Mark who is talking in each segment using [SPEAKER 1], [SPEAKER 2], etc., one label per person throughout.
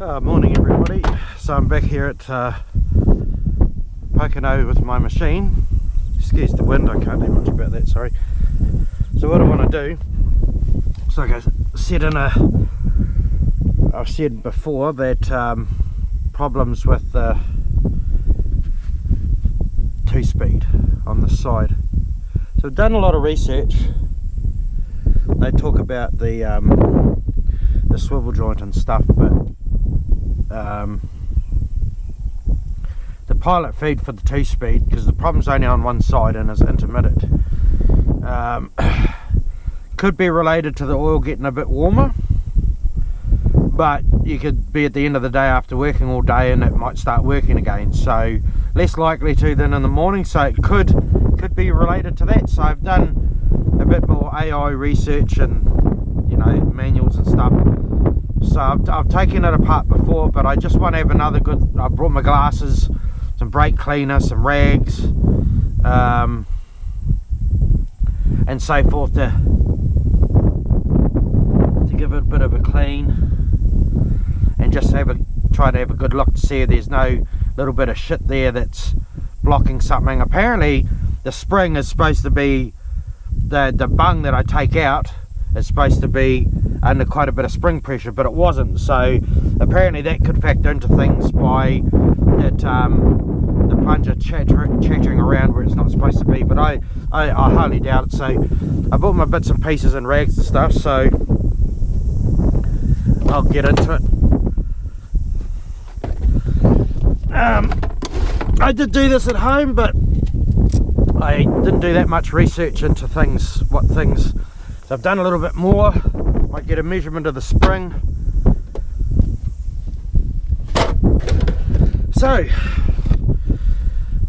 [SPEAKER 1] Morning everybody. So I'm back here at Pocono with my machine. Excuse the wind, I can't do much about that, sorry. So what I want to do, so like I said I've said before that problems with the 2-speed on this side. So I've done a lot of research. They talk about the swivel joint and stuff, but the pilot feed for the 2-speed, because the problem's only on one side and is intermittent, could be related to the oil getting a bit warmer, but you could be at the end of the day after working all day and it might start working again, so less likely to than in the morning. So it could be related to that. So I've done a bit more AI research and, you know, manuals and stuff. So I've taken it apart before, but I just want to have another good, I brought my glasses, some brake cleaner, some rags, and so forth to give it a bit of a clean and just try to have a good look to see if there's no little bit of shit there that's blocking something. Apparently the spring is supposed to be, the bung that I take out is supposed to be under quite a bit of spring pressure, but it wasn't. So apparently that could factor into things by it, the plunger chattering around where it's not supposed to be, but I highly doubt it. So I bought my bits and pieces and rags and stuff, so I'll get into it. I did do this at home, but I didn't do that much research into things, so I've done a little bit more. Might get a measurement of the spring. So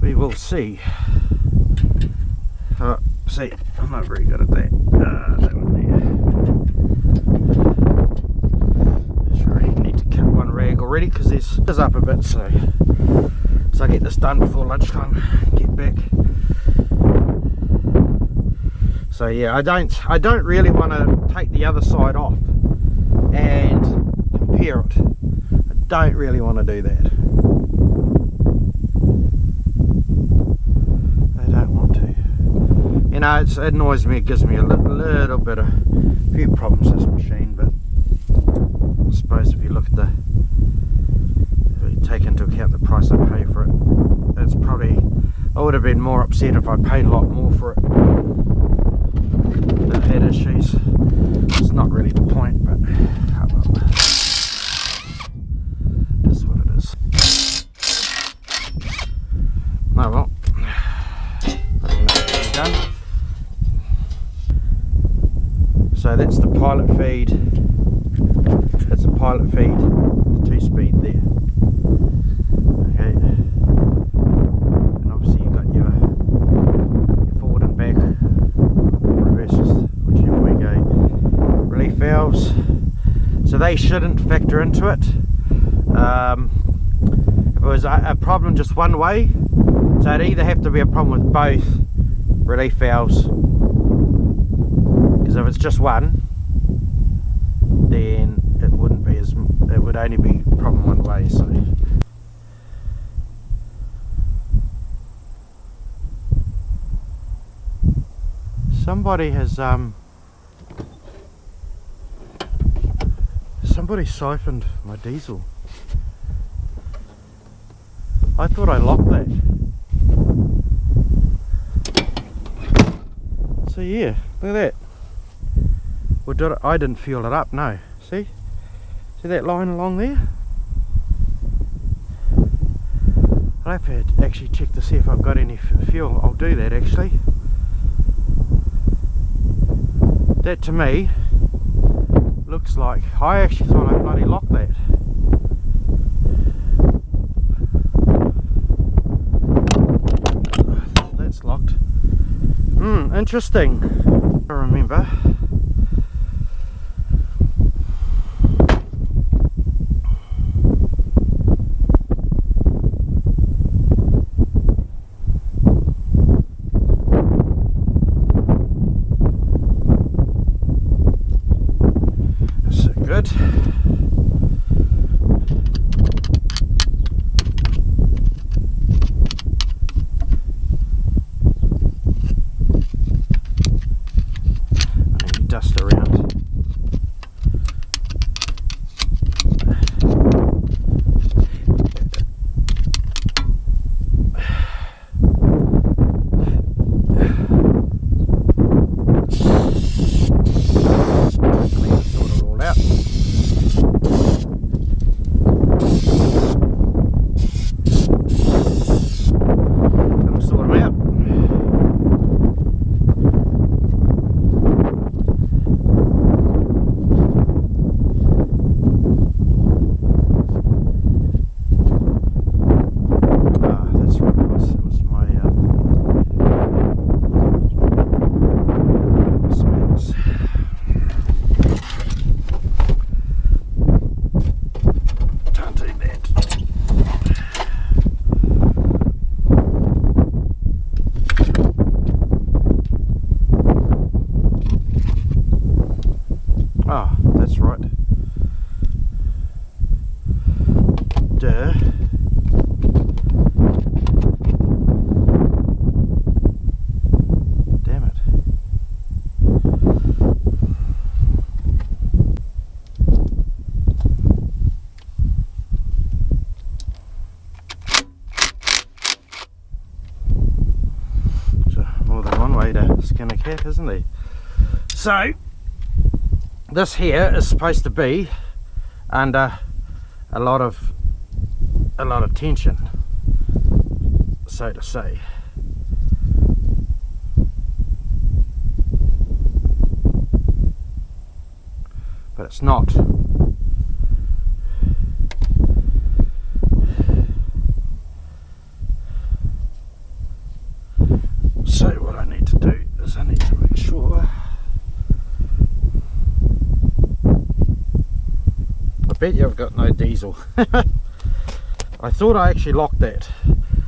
[SPEAKER 1] we will see. See, I'm not very good at that. That one there. Just really need to cut one rag already because this is up a bit. So I get this done before lunchtime. Get back. So yeah, I don't really want to take the other side off and compare it. I don't really want to do that. I don't want to. You know, it annoys me. It gives me a little bit of few problems, this machine. But I suppose if you look at if you take into account the price I pay for it, it's probably, I would have been more upset if I paid a lot more for it. I've had issues. It's not really the point, but oh well. That's what it is. Oh well. Done. So that's the pilot feed. That's the pilot feed, the 2-speed there. Okay. And obviously you've got your forward and back, reverses, whichever way you go, relief valves. So they shouldn't factor into it. If it was a problem just one way, so it'd either have to be a problem with both relief valves, because if it's just one, then it wouldn't be it would only be a problem one way. So somebody has somebody siphoned my diesel. I thought I locked that. So yeah, look at that. Well, I didn't fuel it up, no. See that line along there? I'll have to actually check to see if I've got any fuel. I'll do that actually. That to me looks like, I actually thought I bloody locked that. That's locked. Interesting. I remember. good. Any dust around. Ah, that's right. Duh. Damn it. So, more than one way to skin a cat, isn't there? So, this here is supposed to be under a lot of tension, so to say. But it's not. So what I need to do is I need to make sure. I bet you I've got no diesel. I thought I actually locked that,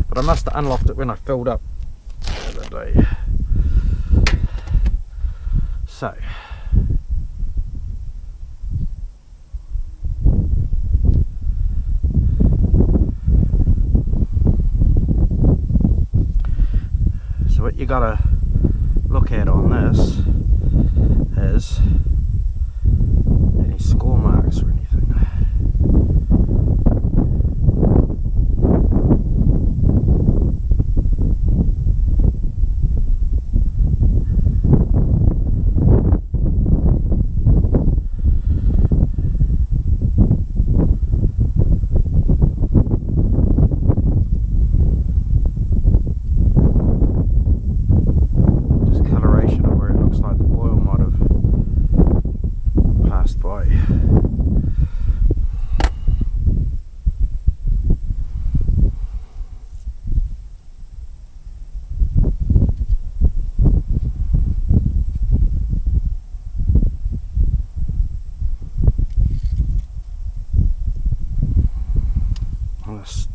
[SPEAKER 1] but I must have unlocked it when I filled up the other day. So what you gotta look at on this is any score marks or anything.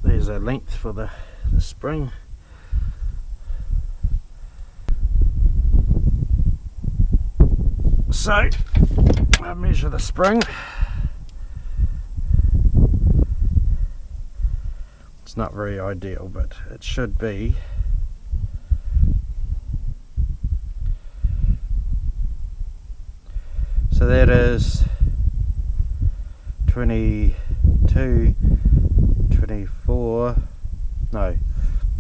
[SPEAKER 1] There's a length for the spring. So I measure the spring. It's not very ideal, but it should be so that is 22, 24, no,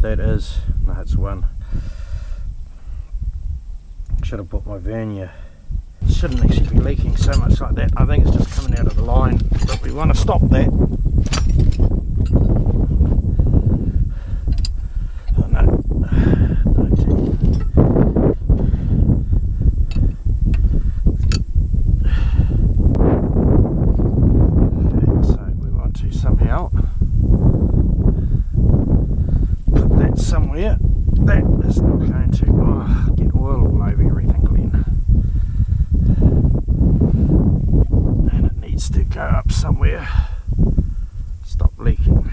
[SPEAKER 1] that is, no, it's one. Should have put my vernier. It shouldn't actually be leaking so much like that. I think it's just coming out of the line, but we want to stop that. Oh no, 19. Okay, so we want to somehow put that somewhere. That is not going to get oil all over everything, Glenn. And it needs to go up somewhere. Stop leaking.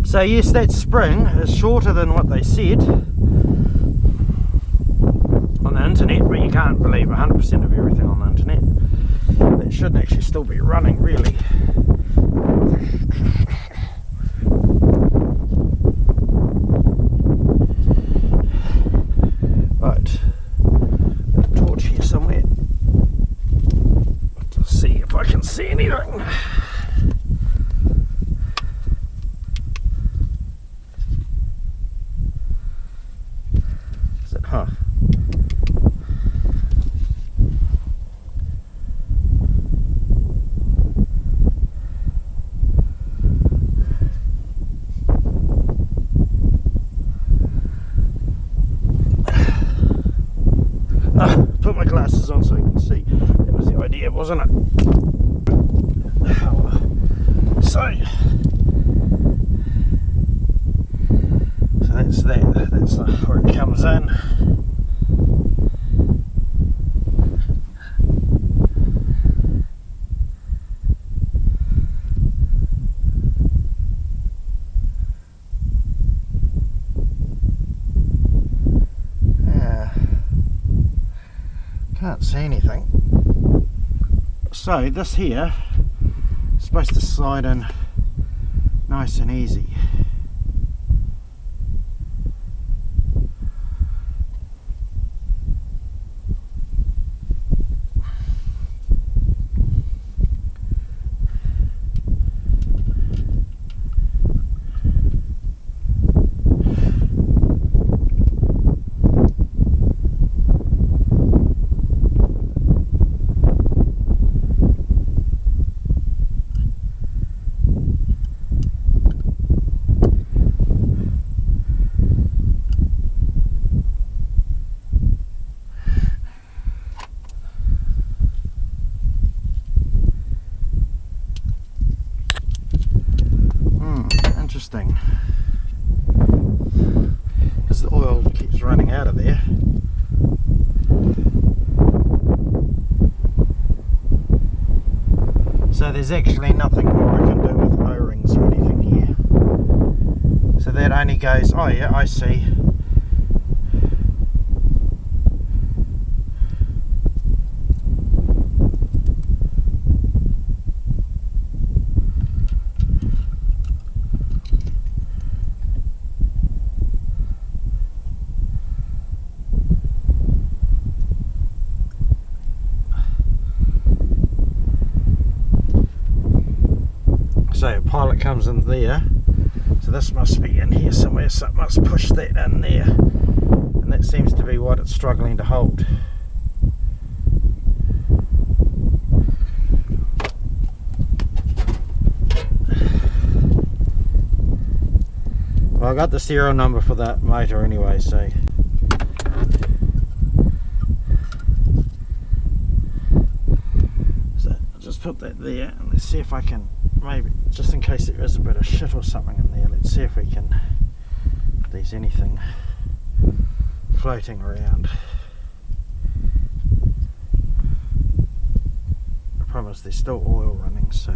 [SPEAKER 1] So yes, that spring is shorter than what they said on the internet, but you can't believe 100% of everything on the internet. It should actually still be running, really. Right, got a torch here somewhere. Let's see if I can see anything. Is it, huh? Put my glasses on so I can see. That was the idea, wasn't it? So that's that. That's where it comes in. Can't see anything. So this here is supposed to slide in nice and easy. Interesting, because the oil keeps running out of there. So there's actually nothing more I can do with O-rings or anything here. So that only goes, oh yeah, I see. So pilot comes in there, so this must be in here somewhere, so it must push that in there, and that seems to be what it's struggling to hold. Well, I got the serial number for that motor anyway, so I'll just put that there, and let's see if I can, maybe, just in case there is a bit of shit or something in there, let's see if we can, if there's anything floating around. I promise there's still oil running, so.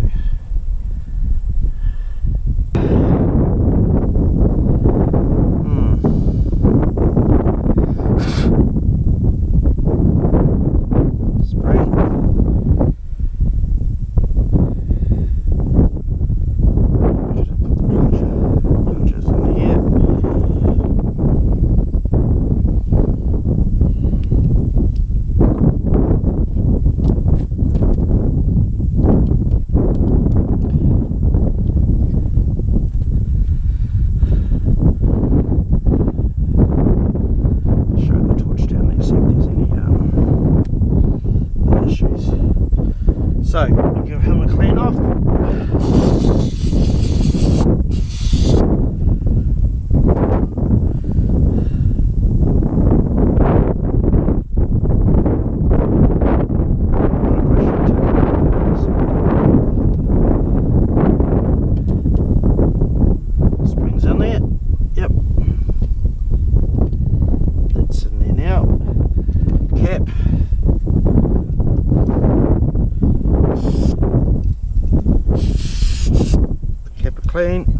[SPEAKER 1] So, give him a clean off. Springs in there. Yep. That's in there now. Cap. Keep it clean.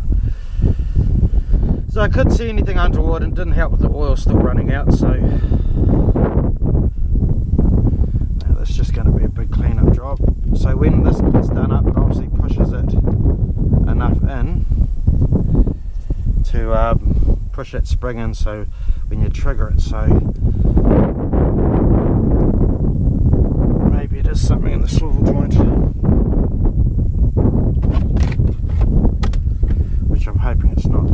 [SPEAKER 1] So I couldn't see anything untoward, and didn't help with the oil still running out, so now that's just going to be a big cleanup job. So when this gets done up, it obviously pushes it enough in to push that spring in, so when you trigger it, so maybe it is something in the swivel joint, which I'm hoping it's not.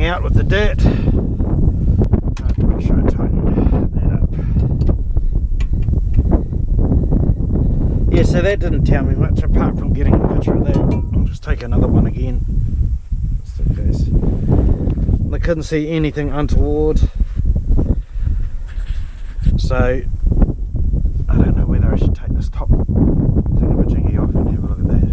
[SPEAKER 1] Out with the dirt. Make sure I tighten that up. Yeah, so that didn't tell me much apart from getting a picture of that. I'll just take another one again, just in case. I couldn't see anything untoward, so I don't know whether I should take this top thingamajiggy off and have a look at that.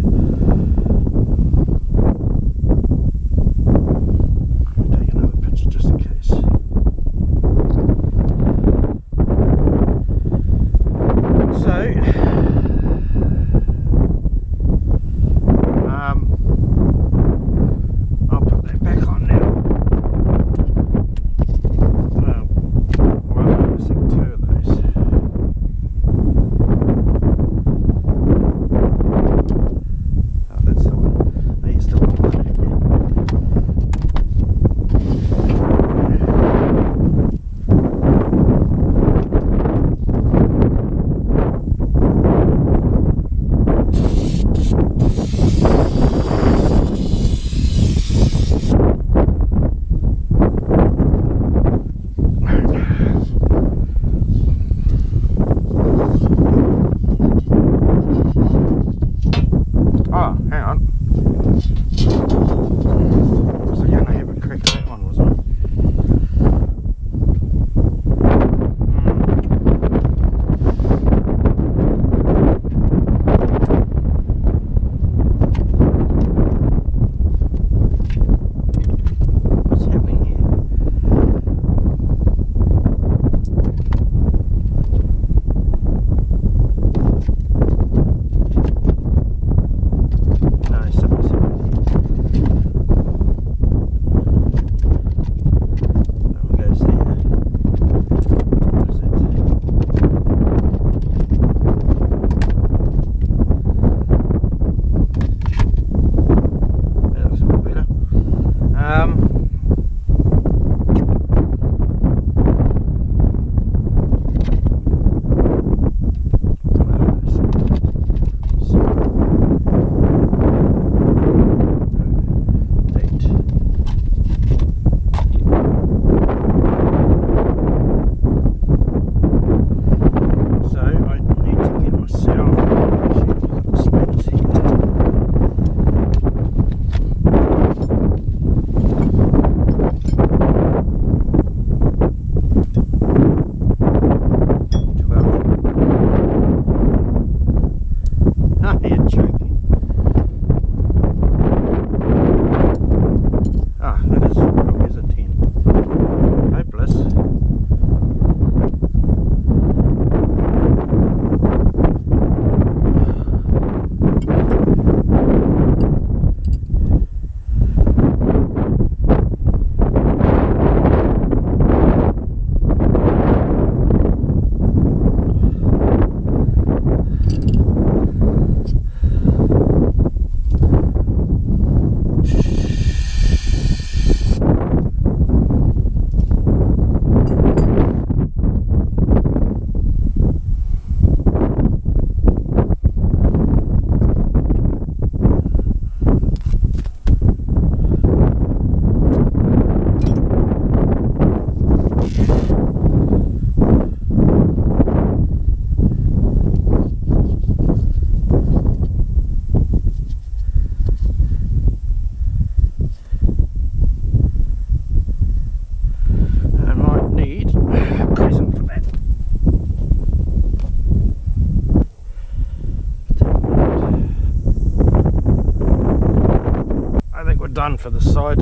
[SPEAKER 1] for this side.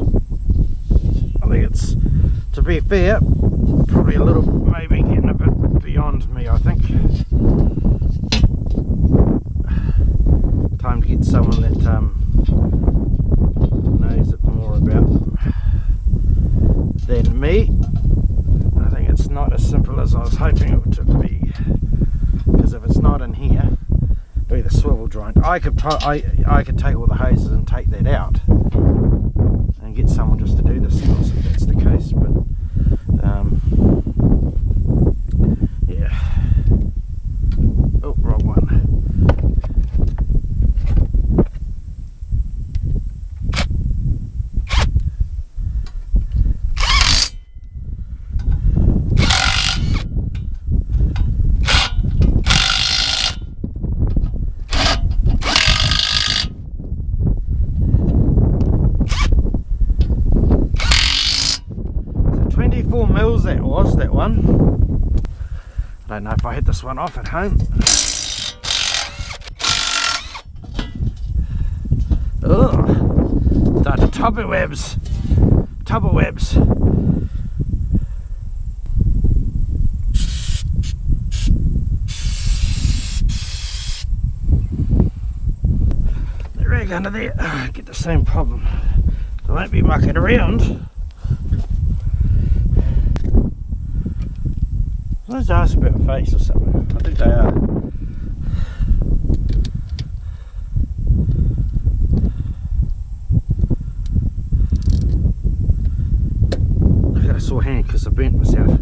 [SPEAKER 1] I think it's, to be fair, probably a little, maybe getting a bit beyond me, I think. Time to get someone that knows it more about than me. I think it's not as simple as I was hoping it to be, because if it's not in here, it'll be the swivel joint. I could take all the hoses and take that out and get someone just to do this for us if that's the case, but yeah. Oh, wrong one. That was that one. I don't know if I had this one off at home. Oh, the tubber webs. The rag under there, get the same problem. I won't be mucking around. Let's ask about a face or something. I think they are. I've got a sore hand because I burnt myself.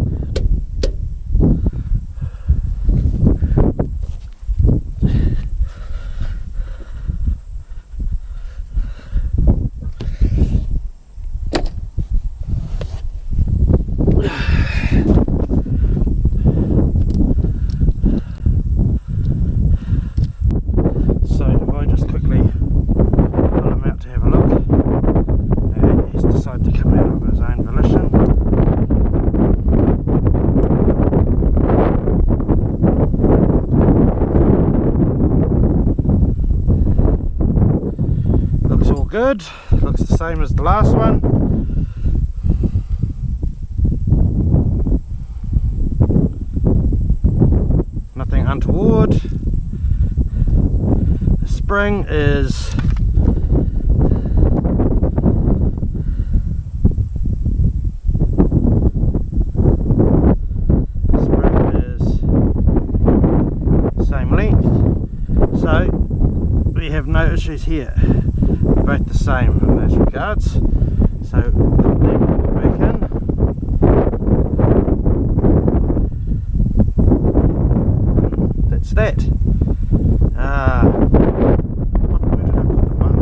[SPEAKER 1] Good, looks the same as the last one. Nothing untoward. The spring is same length, so we have no issues here. Both the same in those regards, so put that back in. That's that. Where did I put the bung?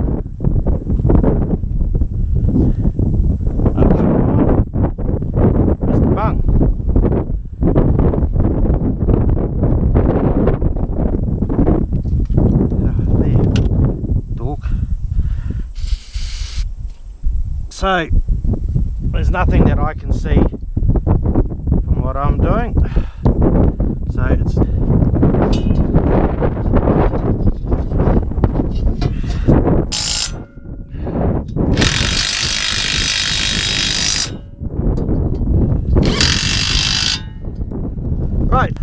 [SPEAKER 1] Oh, come on. Where's the bung? So there's nothing that I can see from what I'm doing, so it's right.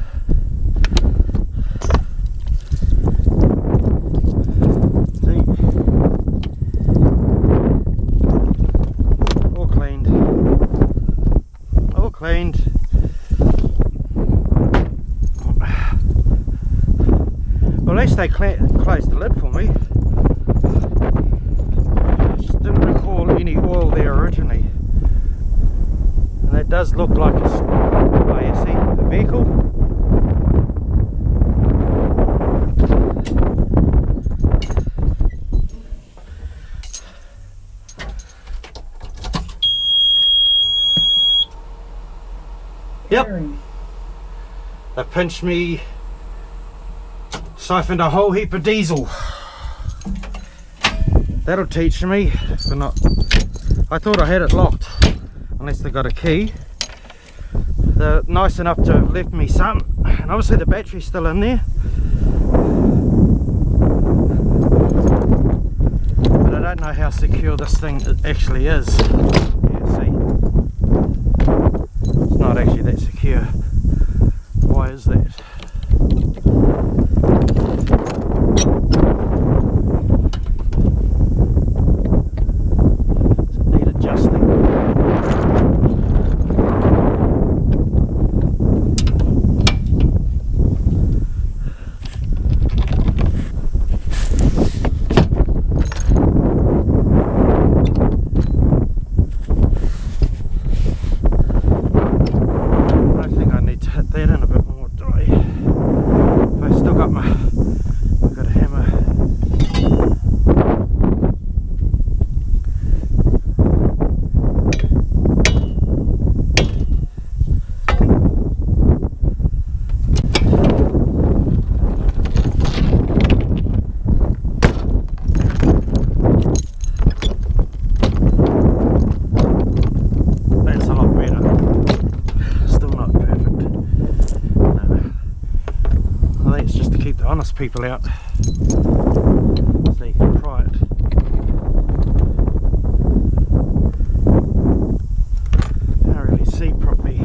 [SPEAKER 1] Cleaned. Well, at least they closed the lid for me. Just didn't recall any oil there originally, and that does look like it's, oh, you see the vehicle. Yep, they pinched me, siphoned a whole heap of diesel. That'll teach me. For not, I thought I had it locked, unless they got a key. They're nice enough to have left me some, and obviously the battery's still in there. But I don't know how secure this thing actually is. Yeah, see, it's not actually that secure. Why is that? Does it need adjusting? Honest people out, so you can try it. Can't really see properly. I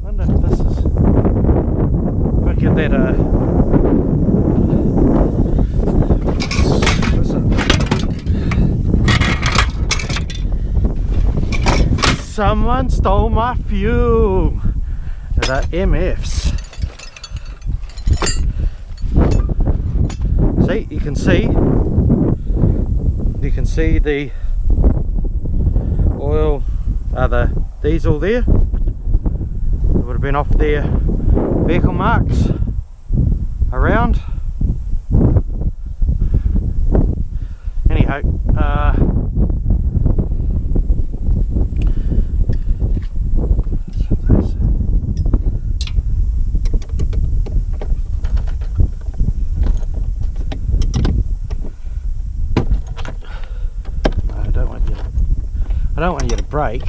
[SPEAKER 1] wonder if this is, if I get that someone stole my fume. The MFs. See, you can see the oil, the diesel there. It would have been off their vehicle marks around. Anyhow, I don't want you to brake.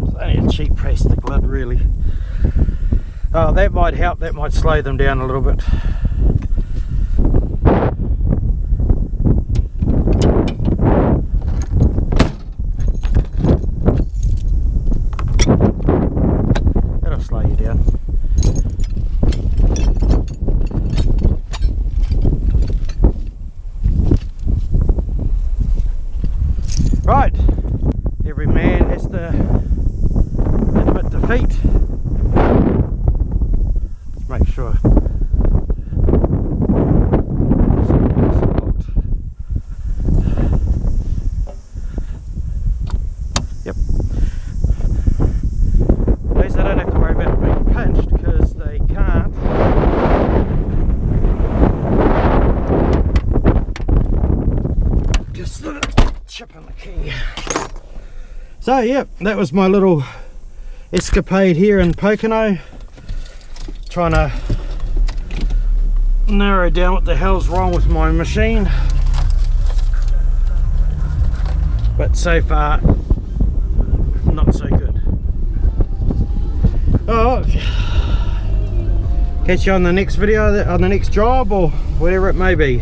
[SPEAKER 1] It's only a cheap plastic lid, really. Oh, that might help, that might slow them down a little bit. That'll slow you down. Right, every man has to admit defeat. Make sure. Yep. At least I don't have to worry about being pinched because they can't. Just the chip on the key. So yeah, that was my little escapade here in Pocono. Trying to narrow down what the hell's wrong with my machine, but so far not so good. Oh, catch you on the next video, on the next job, or whatever it may be.